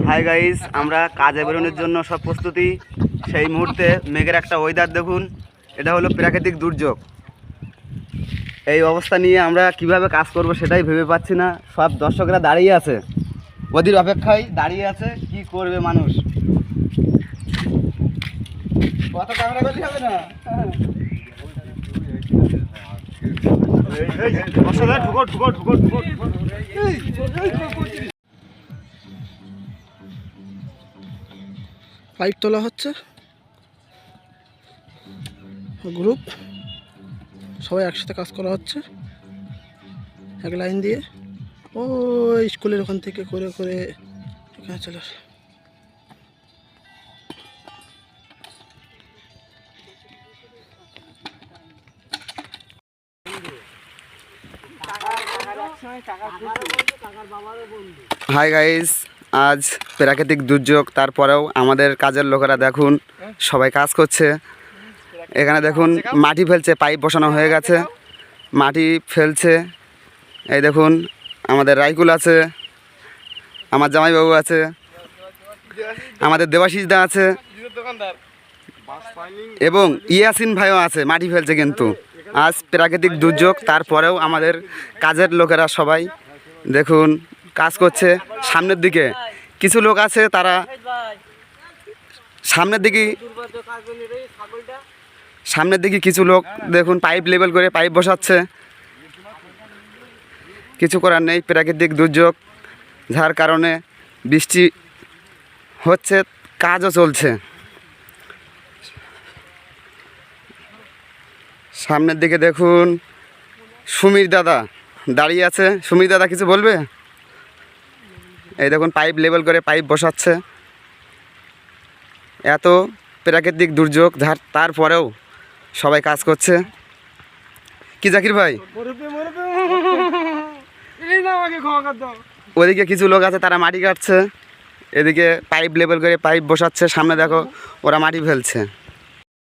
Hi guys, আমরা কাজে বেরোনোর জন্য সব প্রস্তুতি। সেই মুহূর্তে মেঘের একটা ওয়েদার দেখুন, এটা হলো প্রাকৃতিক দুর্যোগ। এই অবস্থা নিয়ে আমরা কিভাবে কাজ করব সেটাই ভেবে পাচ্ছি না। সব দর্শকরা দাঁড়িয়ে আছে, ওদের অপেক্ষায় দাঁড়িয়ে আছে। কি করবে মানুষ? কত ক্যামেরা করলে হবে না। পাইপ তোলা হচ্ছে, গ্রুপ সবাই একসাথে কাজ করা হচ্ছে এক লাইন দিয়ে। ও স্কুলের ওখান থেকে করে করে এখানে চলে আসে। হাই গাইস, আজ প্রাকৃতিক দুর্যোগ, তারপরেও আমাদের কাজের লোকেরা দেখুন সবাই কাজ করছে। এখানে দেখুন মাটি ফেলছে, পাইপ বসানো হয়ে গেছে, মাটি ফেলছে। এই দেখুন আমাদের রাইকুল আছে, আমার জামাইবাবু আছে, আমাদের দেবাশিস দা আছে এবং ইয়াসিন ভাইও আছে, মাটি ফেলছে। কিন্তু আজ প্রাকৃতিক দুর্যোগ, তারপরেও আমাদের কাজের লোকেরা সবাই দেখুন কাজ করছে। সামনের দিকে কিছু লোক আছে, তারা সামনের দিকে কিছু লোক দেখুন পাইপ লেবেল করে পাইপ বসাচ্ছে। কিছু করার নেই, প্রাকৃতিক দুর্যোগ, যার কারণে বৃষ্টি হচ্ছে, কাজও চলছে। সামনের দিকে দেখুন সুমির দাদা দাঁড়িয়ে আছে। সুমির দাদা কিছু বলবে? এই দেখুন পাইপ লেবেল করে পাইপ বসাচ্ছে। এত প্রাকৃতিক দুর্যোগ, তারপরেও সবাই কাজ করছে। কি জাকির ভাই, ওদিকে কিছু লোক আছে, তারা মাটি কাটছে, এদিকে পাইপ লেবেল করে পাইপ বসাচ্ছে। সামনে দেখো ওরা মাটি ফেলছে।